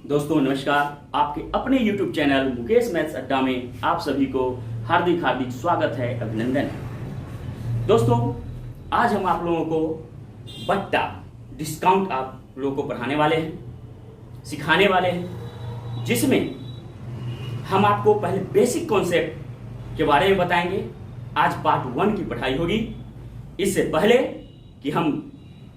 दोस्तों नमस्कार, आपके अपने YouTube चैनल मुकेश मैथ्स अड्डा में आप सभी को हार्दिक हार्दिक स्वागत है, अभिनंदन है। दोस्तों आज हम आप लोगों को बट्टा डिस्काउंट आप लोगों को पढ़ाने वाले हैं, सिखाने वाले हैं, जिसमें हम आपको पहले बेसिक कॉन्सेप्ट के बारे में बताएंगे। आज पार्ट 1 की पढ़ाई होगी। इससे पहले कि हम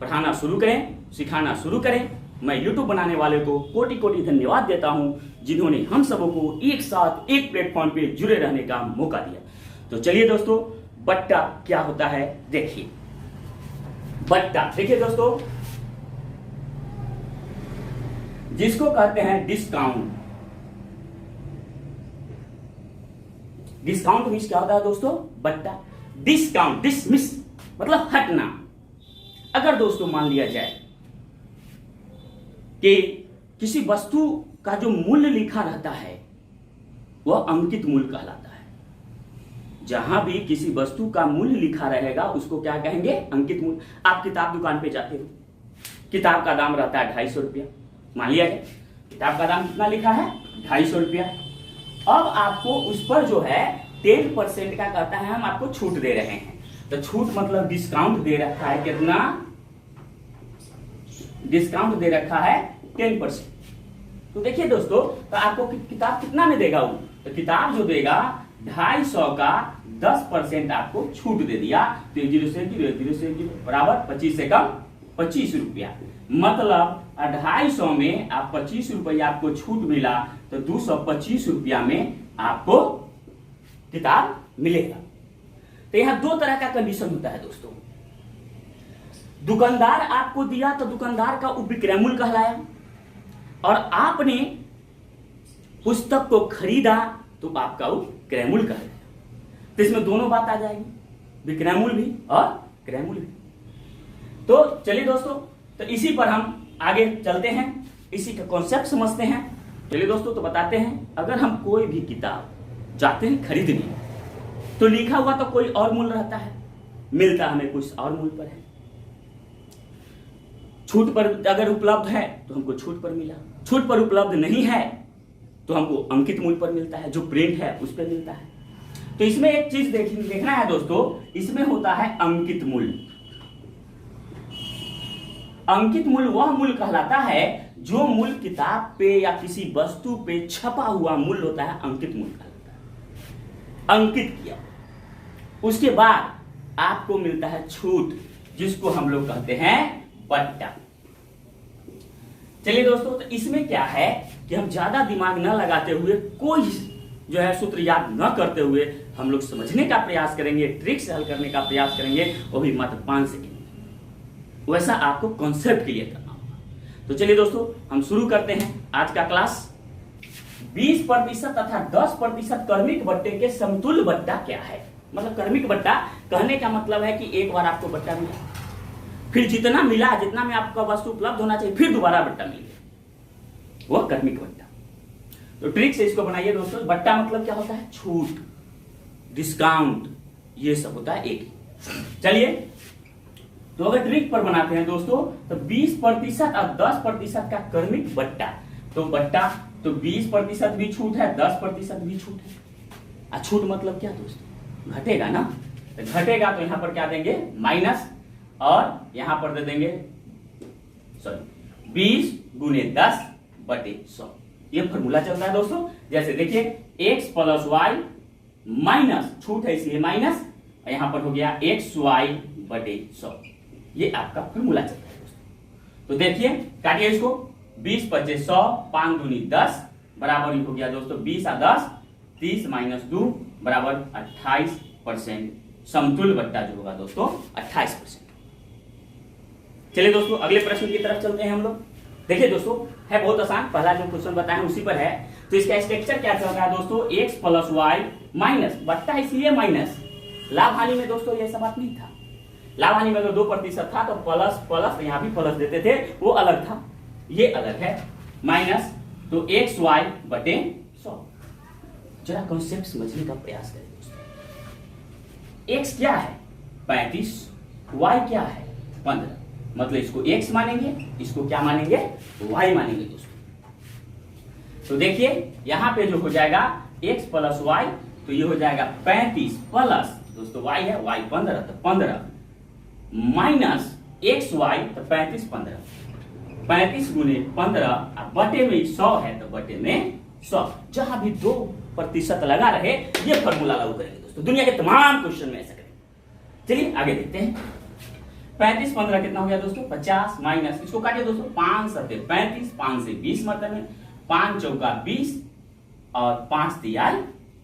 पढ़ाना शुरू करें, सिखाना शुरू करें, मैं YouTube बनाने वाले को कोटि कोटि धन्यवाद देता हूं, जिन्होंने हम सबों को एक साथ एक प्लेटफॉर्म पे जुड़े रहने का मौका दिया। तो चलिए दोस्तों, बट्टा क्या होता है देखिए। बट्टा देखिए दोस्तों, जिसको कहते हैं डिस्काउंट। डिस्काउंट मीन्स क्या होता है दोस्तों? बट्टा। डिस्काउंट, डिसमिस मतलब हटना। अगर दोस्तों मान लिया जाए कि किसी वस्तु का जो मूल्य लिखा रहता है वह अंकित मूल्य कहलाता है। जहां भी किसी वस्तु का मूल्य लिखा रहेगा उसको क्या कहेंगे? अंकित मूल्य। आप किताब दुकान पे जाते हो, किताब का दाम रहता है 250 रुपया। मान लिया जाए किताब का दाम कितना लिखा है? 250 रुपया। अब आपको उस पर जो है 10% का कहता है, हम आपको छूट दे रहे हैं। तो छूट मतलब डिस्काउंट दे रखा है। कितना डिस्काउंट दे रखा है? 10%। तो देखिए दोस्तों, तो आपको किताब कितना में देगा वो? तो किताब जो देगा 250 का 10% आपको छूट दे दिया। तो 0 से 0 बराबर 25 से कम 25 रुपया। मतलब 250 में आप 25 रुपया आपको छूट मिला, तो 225 रुपया में आपको किताब मिलेगा। तो यहां दो तरह का कंडीशन होता है दोस्तों। दुकानदार आपको दिया तो दुकानदार का विक्रय मूल्य कहलाया, और आपने पुस्तक को खरीदा तो आपका विक्रय मूल्य कहलाया। तो इसमें दोनों बात आ जाएगी, विक्रय मूल्य भी और क्रय मूल्य भी। तो चलिए दोस्तों, तो इसी पर हम आगे चलते हैं, इसी का कॉन्सेप्ट समझते हैं। चलिए दोस्तों, तो बताते हैं, अगर हम कोई भी किताब जाते हैं खरीदने, तो लिखा हुआ तो कोई और मूल्य रहता है, मिलता हमें कुछ और मूल्य पर है। छूट पर अगर उपलब्ध है तो हमको छूट पर मिला, छूट पर उपलब्ध नहीं है तो हमको अंकित मूल्य पर मिलता है, जो प्रिंट है उस पर मिलता है। तो इसमें एक चीज देखना है दोस्तों, इसमें होता है अंकित मूल्य। अंकित मूल्य वह मूल्य कहलाता है जो मूल्य किताब पे या किसी वस्तु पे छपा हुआ मूल्य होता है, अंकित मूल्य कहलाता है। अंकित किया, उसके बाद आपको मिलता है छूट, जिसको हम लोग कहते हैं बट्टा। चलिए दोस्तों, तो इसमें क्या है कि हम ज्यादा दिमाग न लगाते हुए, कोई जो है सूत्र याद न करते हुए हम लोग समझने का प्रयास करेंगे, ट्रिक से हल करने का प्रयास करेंगे, वो भी मात्र 5 सेकेंड। वैसा आपको कॉन्सेप्ट क्लियर करना होगा। तो चलिए दोस्तों, हम शुरू करते हैं आज का क्लास। 20% तथा 10% क्रमिक बट्टे के समतुल्य बट्टा क्या है? मतलब क्रमिक बट्टा कहने का मतलब है कि एक बार आपको बट्टा मिला, फिर जितना मिला, जितना में आपका वस्तु उपलब्ध होना चाहिए, फिर दोबारा बट्टा मिल गया, वह क्रमिक बट्टा। तो ट्रिक से इसको बनाइए दोस्तों। बट्टा मतलब क्या होता है? छूट, डिस्काउंट, ये सब होता है एक ही। चलिए, तो अगर ट्रिक पर बनाते हैं दोस्तों, तो 20% और 10% का क्रमिक बट्टा। तो बट्टा तो 20% भी छूट है, 10% भी छूट है। छूट मतलब क्या दोस्तों? घटेगा ना। तो घटेगा तो यहां पर क्या देंगे? माइनस, और यहां पर दे देंगे 20 गुने 10 बटे 100। ये फॉर्मूला चलता है दोस्तों। जैसे देखिए, x प्लस वाई माइनस, छूट है इसलिए माइनस, यहां पर हो गया xy बटे 100। ये आपका फॉर्मूला चलता है दोस्तों। तो देखिए, काटिए इसको। 20 पचे 100, 5 दूनी 10 बराबर हो गया दोस्तों 20 और 10, 30 माइनस 2 बराबर 28%। समतुल्य बट्टा जो होगा दोस्तों 28%। चलिए दोस्तों, अगले प्रश्न की तरफ चलते हैं हम लोग। देखिए दोस्तों, है बहुत आसान, पहला जो क्वेश्चन बताया उसी पर है। तो इसका स्ट्रक्चर क्या चल रहा है दोस्तों? x प्लस वाई माइनस, बट्टा इसलिए माइनस, लाभ हानि में दोस्तों ये सब बात नहीं था। लाभ हानि में अगर 2% था तो प्लस प्लस, यहां भी प्लस देते थे, वो अलग था, ये अलग है। माइनस तो xy बटे 100। जरा कॉन्सेप्ट समझने का प्रयास करें दोस्तों। x क्या है? 35, y क्या है? 15। मतलब इसको x मानेंगे, इसको क्या मानेंगे? y मानेंगे दोस्तों। तो देखिए यहाँ पे जो हो जाएगा x प्लस वाई, तो ये हो जाएगा 35 प्लस दोस्तों y है y 15, तो 15 माइनस एक्स वाई, तो 35 35 गुने 15 बटे में 100 है तो बटे में 100। जहां भी 2% लगा रहे ये फॉर्मूला लागू करेंगे दोस्तों, दुनिया के तमाम क्वेश्चन में ऐसा करेंगे। चलिए आगे देखते हैं। 35 15 कितना हो गया दोस्तों 50 माइनस, इसको काटिए दोस्तों 5 सत्ते 35, 5 से 20 मतलब में 5 चौका 20 और 5 तिया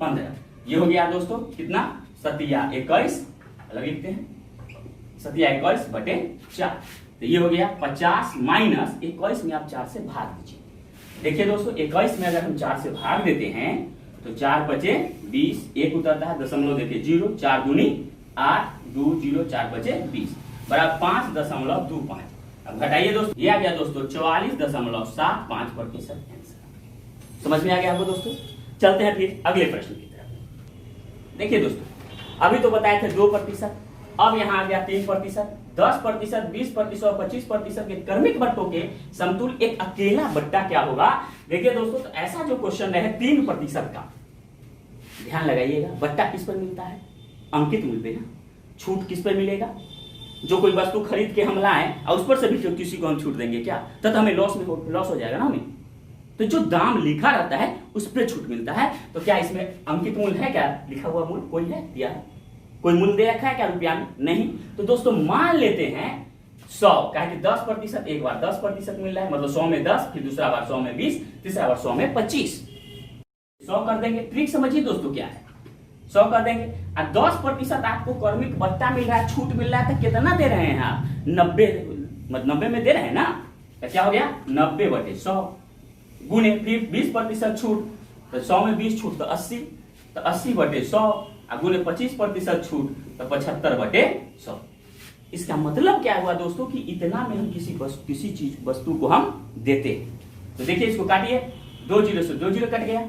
15, ये हो गया दोस्तों कितना सतिया 21, अलग लिखते हैं सतिया 21 बटे 4, तो ये हो गया 50 माइनस 21 में आप 4 से भाग दीजिए। देखिए दोस्तों 21 में अगर हम 4 से भाग देते हैं तो 4 बचे 20, एक उतरता है दशमलव देखिए 0, 4 दूनी 8, 2 0, 4 बचे 20 बराबर 5.25। अब घटाइए दोस्तों, ये आ गया दोस्तों 44.75% आंसर। समझ में आ गया आपको दोस्तों। चलते हैं फिर अगले प्रश्न की तरफ। देखिए दोस्तों अभी तो बताए थे 2%, अब यहाँ आ गया 3%, 10%, 20% और 25% के क्रमिक बट्टों के समतुल एक अकेला बट्टा क्या होगा। देखिए दोस्तों तो ऐसा जो क्वेश्चन रहे 3% का, ध्यान लगाइएगा बट्टा किस पर मिलता है, अंकित मूल्य पे ना। छूट किस पर मिलेगा, जो कोई वस्तु खरीद के हम लाए और उस पर से भी किसी को हम छूट देंगे क्या, तब हमें लॉस हो जाएगा ना हमें। तो जो दाम लिखा रहता है उस पर छूट मिलता है। तो क्या इसमें अंकित मूल्य है क्या, लिखा हुआ मूल्य कोई है, दिया है कोई मूल्य दे रखा है क्या रुपया में, नहीं। तो दोस्तों मान लेते हैं 100, क्या कि 10%, एक बार 10% मिल रहा है मतलब 100 में 10, फिर दूसरा बार 100 में 20, तीसरा बार 100 में 25, 100 कर देंगे। ट्रिक समझिए दोस्तों क्या है, 100 कर देंगे और 10% आपको क्रमिक बट्टा मिल रहा है, छूट मिल रहा है, तो कितना दे रहे हैं आप 90 में दे रहे हैं ना, तो क्या हो गया 90 बटे 100 गुने फिर 20% छूट, तो 100 में 20 छूट तो 80, तो 80 बटे 100 गुने 25% छूट तो 75 बटे 100। इसका मतलब क्या हुआ दोस्तों कि इतना में हम किसी चीज वस्तु को हम देते हैं। तो देखिए इसको काटिए, 2 0 से 2 0 कट गया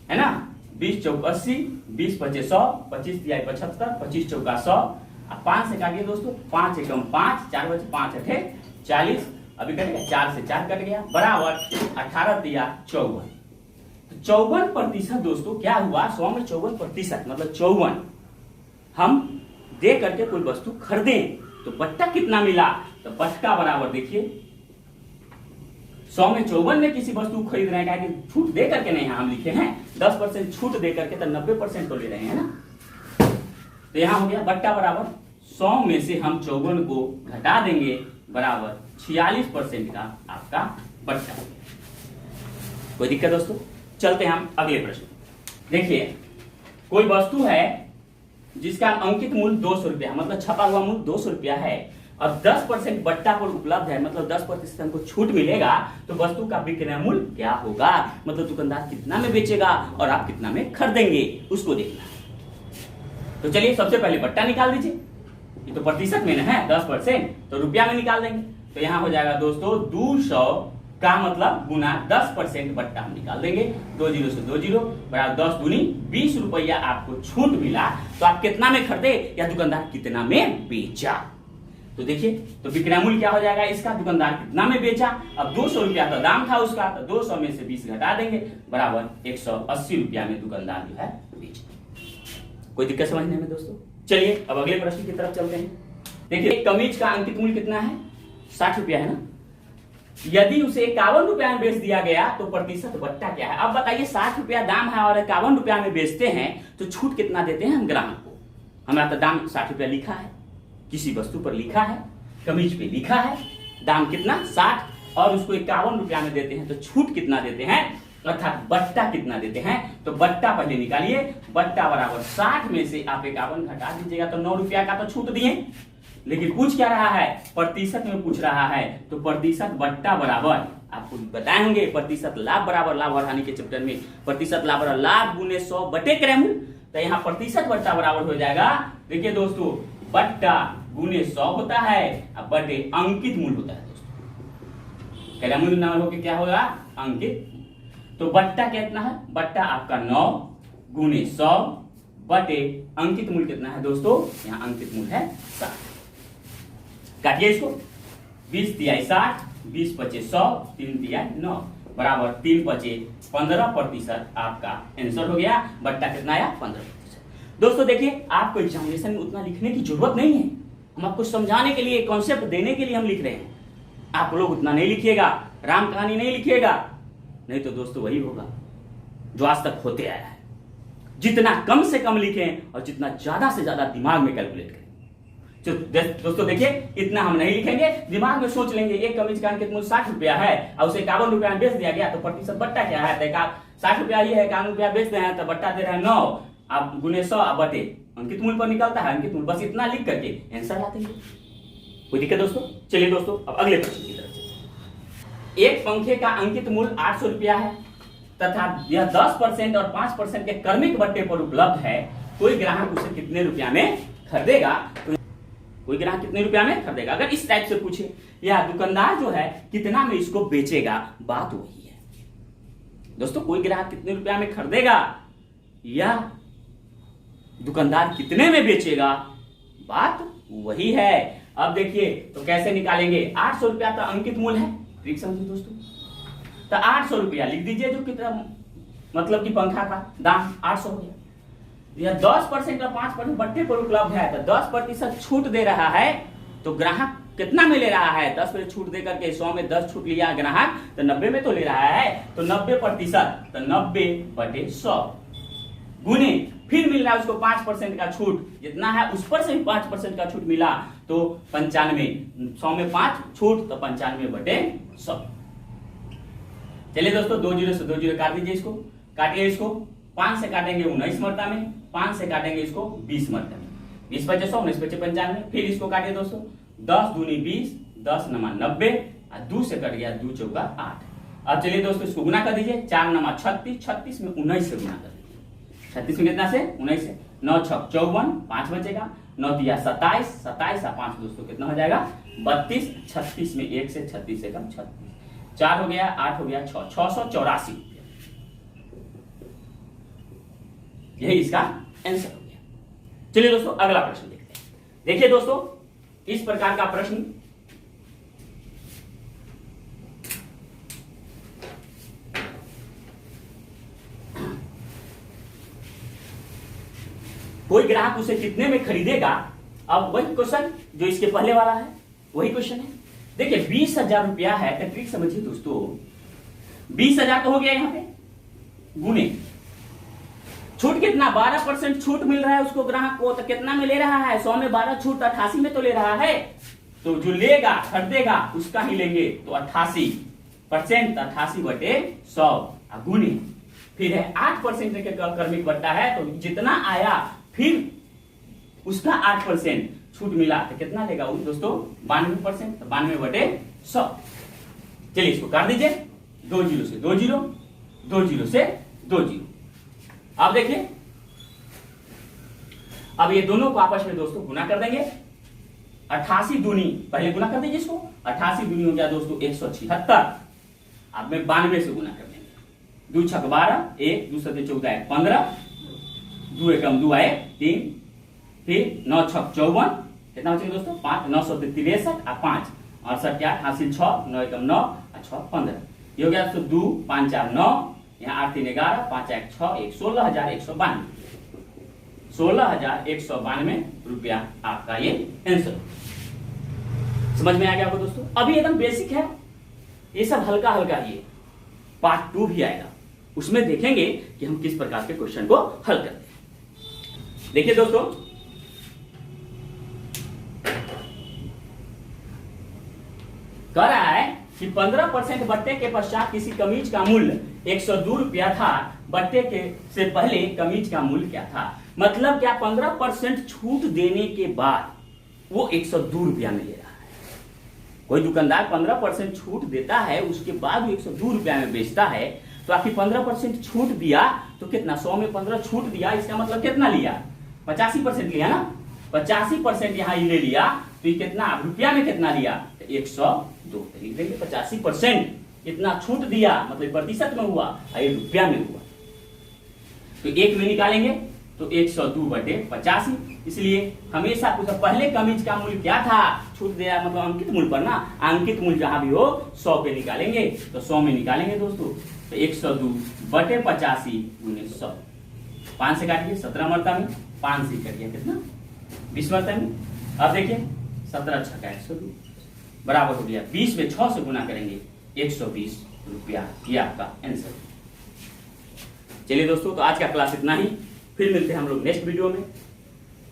है ना, 20 चौक 80, 20 पचे 100, 25 तिया 75, 25 चौका 100, 5 से काटिए दोस्तों, 5 एकम 5, 4 बचे 5 अठे 40, अभी कट गया 4 से 4 कट गया बराबर 18 तिया 54। 54% दोस्तों क्या हुआ, 100 में 54% मतलब 54 हम दे करके कोई वस्तु खरीदें तो बट्टा कितना मिला, तो बट्टा बराबर देखिए 100 में 54 में किसी वस्तु खरीद रहे हैं, कि छूट दे करके नहीं हम लिखे हैं 10% छूट दे करके, तो 90% तो ले रहे हैं ना। तो यहां हो गया बट्टा बराबर 100 में से हम 54 को घटा देंगे बराबर 46% का आपका बट्टा। कोई दिक्कत दोस्तों। चलते हैं हम अगले प्रश्न। देखिए कोई वस्तु है जिसका अंकित मूल्य 200 रुपया मतलब छपा हुआ मूल्य 200 रुपया है और 10% बट्टा पर उपलब्ध है, मतलब 10% हमको छूट मिलेगा, तो वस्तु का विक्रय मूल्य क्या होगा, मतलब दुकानदार कितना में बेचेगा और आप कितना में खरीदेंगे उसको देखना। तो चलिए सबसे पहले बट्टा निकाल दीजिए, ये तो प्रतिशत में है 10%, तो रुपया में निकाल देंगे। तो यहां हो जाएगा दोस्तों 200 का मतलब गुना 10% बट्टा हम निकाल देंगे, 2 0 से 2 0 बराबर 10 दूनी 20 रुपया आपको छूट मिला, तो आप कितना में खरीदे या दुकानदार कितना में बेचा। तो देखिए तो विक्रय मूल्य क्या हो जाएगा इसका, दुकानदार कितना में बेचा, अब 200 रुपया का दाम था उसका, तो 200 में से 20 घटा देंगे बराबर 180 रुपया में दुकानदार जो है बेचा। कोई दिक्कत समझने में दोस्तों। चलिए अब अगले प्रश्न की तरफ चलते हैं। देखिए कमीज का अंकित मूल्य कितना है, 60 रुपया है ना। यदि उसे 51 रुपया में बेच दिया गया तो प्रतिशत बट्टा क्या है। अब बताइए 60 रुपया दाम है और 51 रुपया में बेचते हैं तो छूट कितना देते हैं हम ग्राहक को। हमारा तो दाम 60 रुपया लिखा है, किसी वस्तु पर लिखा है, कमीज पे लिखा है दाम कितना 60 और उसको 51 रुपया में देते हैं, तो छूट कितना देते हैं अर्थात बट्टा कितना देते हैं। तो बट्टा पहले निकालिए, बट्टा बराबर 60 में से आप 51 घटा दीजिएगा तो 9 रुपया का तो छूट दिए, लेकिन पूछ क्या रहा है प्रतिशत में पूछ रहा है, तो प्रतिशत बट्टा बराबर आपको बताए होंगे प्रतिशत लाभ बराबर लाभ और हानि के चैप्टर में प्रतिशत लाभ बराबर लाभ गुने 100 बटे क्रय मूल्य, तो यहाँ प्रतिशत बट्टा बराबर हो जाएगा। देखिए दोस्तों बट्टा गुने 100 होता है अब बटे अंकित मूल्य होता है दोस्तों, क्रय मूल्य न होकर क्या होगा अंकित। तो बट्टा कितना है, बट्टा आपका 9 गुने 100 बटे अंकित मूल्य कितना है दोस्तों, यहाँ अंकित मूल्य है 60। काटिए इसको, 20 तिया 60, 20 पचे 100, 3 तिया 9, बराबर 3 बचे 15% आपका आंसर हो गया। बट्टा कितना आया 15%। दोस्तों देखिए, आपको एग्जामिनेशन में उतना लिखने की जरूरत नहीं है, हम आपको समझाने के लिए, कॉन्सेप्ट देने के लिए हम लिख रहे हैं। आप लोग उतना नहीं लिखिएगा, राम कहानी नहीं लिखिएगा, नहीं तो दोस्तों वही होगा जो आज तक होते आया है। जितना कम से कम लिखें और जितना ज्यादा से ज्यादा दिमाग में कैलकुलेट करें। दोस्तों देखिए, इतना हम नहीं लिखेंगे, दिमाग में सोच लेंगे एक कमीज का अंकित मूल्य 60 रुपया है और उसे 51 रुपया में बेच दिया गया, तो प्रतिशत बट्टा क्या है, तो 60 रुपया ये है, 51 रुपया बेच रहे हैं, तो बट्टा दे रहे हैं 9, आप गुने 100 बटे अंकित मूल्य पर निकलता है अंकित मूल्य। बस इतना लिख करके आंसर लाते हैं। कोई दिक्कत दोस्तों? चलिए दोस्तों, अब अगले प्रश्न की तरफ चलते हैं। एक पंखे का अंकित मूल्य 800 रुपया है तथा यह 10% और 5% के क्रमिक बट्टे पर उपलब्ध है। कोई ग्राहक उसे कितने रुपया में खरीदेगा? कोई ग्राहक कितने रुपया में खरीदेगा? अगर इस टाइप से पूछे, या दुकानदार जो है कितना में इसको बेचेगा, बात वही है दोस्तों। कोई ग्राहक कितने रुपया में खरीदेगा या दुकानदार कितने में बेचेगा, बात वही है। अब देखिए तो कैसे निकालेंगे। 800 रुपया तो अंकित मूल्य है, ठीक समझिए दोस्तों। तो 800 रुपया लिख दीजिए, जो कितना मतलब कि पंखा का दाम 800 हो गया। यह 10% और 5% बट्टे पर उपलब्ध है, तो 10% छूट दे रहा है, तो ग्राहक कितना में ले रहा है? 10% छूट देकर के 100 में 10 छूट लिया ग्राहक, तो 90 में तो ले रहा है, तो 90%, तो 90/100 गुने फिर मिल रहा है उसको 5% का छूट, जितना है उस पर से भी 5% का छूट मिला, तो 95, 100 में 5 छूट, तो 95/100। चलिए दोस्तों, 2 जीरो से 2 जीरो काट दीजिए, इसको काटिए, इसको 5 से काटेंगे 19 मरता में, 5 से काटेंगे इसको 20 मरता में, 20 बचे 100, 19 बचे 95, फिर इसको काटिए दोस्तों, 10 दूनी 20, 10 नमा 90, और 2 से कट गया 2 चौका 8। अब चलिए दोस्तों इसको गुना कर दीजिए, 4 नमा 36, 36 में 19 से गुना कर दीजिए, 36 में कितना से 19 से, 9 छक 54, 5 बचेगा, 9 दिया 27, 27 और 5 दोस्तों कितना हो जाएगा 32, 36 में 1 से 36 से कम 36, 4 हो गया, 8 हो गया 6, 684 रुपया। यही इसका आंसर हो गया। चलिए दोस्तों अगला प्रश्न देखते हैं। देखिए दोस्तों, इस प्रकार का प्रश्न कोई ग्राहक उसे कितने में खरीदेगा। अब वही क्वेश्चन जो इसके पहले वाला है, वही क्वेश्चन है। देखिए 20,000 रुपया है, तो ट्रिक समझिए दोस्तों, 20,000 तो हो गया यहाँ पे, गुने छूट कितना 12% छूट मिल रहा है उसको ग्राहक को, तो कितना में ले रहा है 100 में 12 छूट, 88 में तो ले रहा है, तो जो लेगा खरीदेगा उसका ही लेंगे, तो 88%, 88/100 गुने फिर है 8% का क्रमिक बट्टा है, तो जितना आया फिर उसका 8% छूट मिला, तो कितना लेगा वो दोस्तों 92%, तो 92/100। चलिए इसको काट दीजिए, 2 जीरो से 2 जीरो, 2 जीरो से 2 जीरो। अब देखिए, अब ये दोनों को आपस में दोस्तों गुना कर देंगे, 88 दूनी पहले गुना कर दीजिए इसको, 88 दूनी हो गया दोस्तों 176, अब में 92 से गुना कर देंगे, 2 छक 12, 1 2 7 14 15, 2 एकम 2 आए 3, फिर 9 छक 54, कितना हो दोस्तों 5, 9 7 63 और 5 68 क्या हासिल 6, 9 एकम 9 और 6 15, ये हो गया दोस्तों 2 5 4 9, यहाँ 8 3 11, 5 1 6, 16,192, 16,192 रुपया आपका ये आंसर। समझ में आ गया आपको दोस्तों? अभी एकदम बेसिक है, ये सब हल्का हल्का ही है। पार्ट 2 भी आएगा, उसमें देखेंगे कि हम किस प्रकार के क्वेश्चन को हल करते हैं। देखिए दोस्तों, कह रहा है कि 15% बट्टे के पश्चात किसी कमीज का मूल्य 102 रुपया था, बट्टे के से पहले कमीज का मूल्य क्या था। मतलब क्या 15% छूट देने के बाद वो 102 रुपया में ले रहा है। कोई दुकानदार 15% छूट देता है, उसके बाद वो 102 रुपया में बेचता है, तो आखिर 15% छूट दिया तो कितना, 100 में 15 छूट दिया, इसका मतलब कितना लिया 85% लिया ना, 85% यहाँ ले लिया, तो ये कितना रुपया में कितना लिया 102, लिख देंगे 85% इतना छूट दिया, मतलब प्रतिशत में हुआ, ये रुपया में हुआ, तो 1 में निकालेंगे तो 102/85, इसलिए हमेशा पूछा पहले कमीज का मूल्य क्या था, छूट दिया मतलब अंकित मूल्य पर ना, अंकित मूल्य जहां भी हो 100 पे निकालेंगे, तो 100 में निकालेंगे दोस्तों, तो 102/85 गुने 100, 5 से काटिए 17 मरता में, 5 से कट गया कितना 20 मरता में। अब देखिए 17 छक्का 102 बराबर हो गया 20 में 6 से गुना करेंगे 120 रुपया, ये आपका आंसर। चलिए दोस्तों, तो आज का क्लास इतना ही, फिर मिलते हैं हम लोग नेक्स्ट वीडियो में।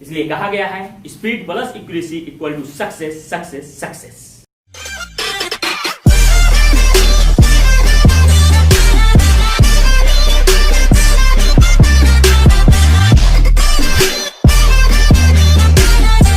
इसलिए कहा गया है speed plus accuracy equal to success success success.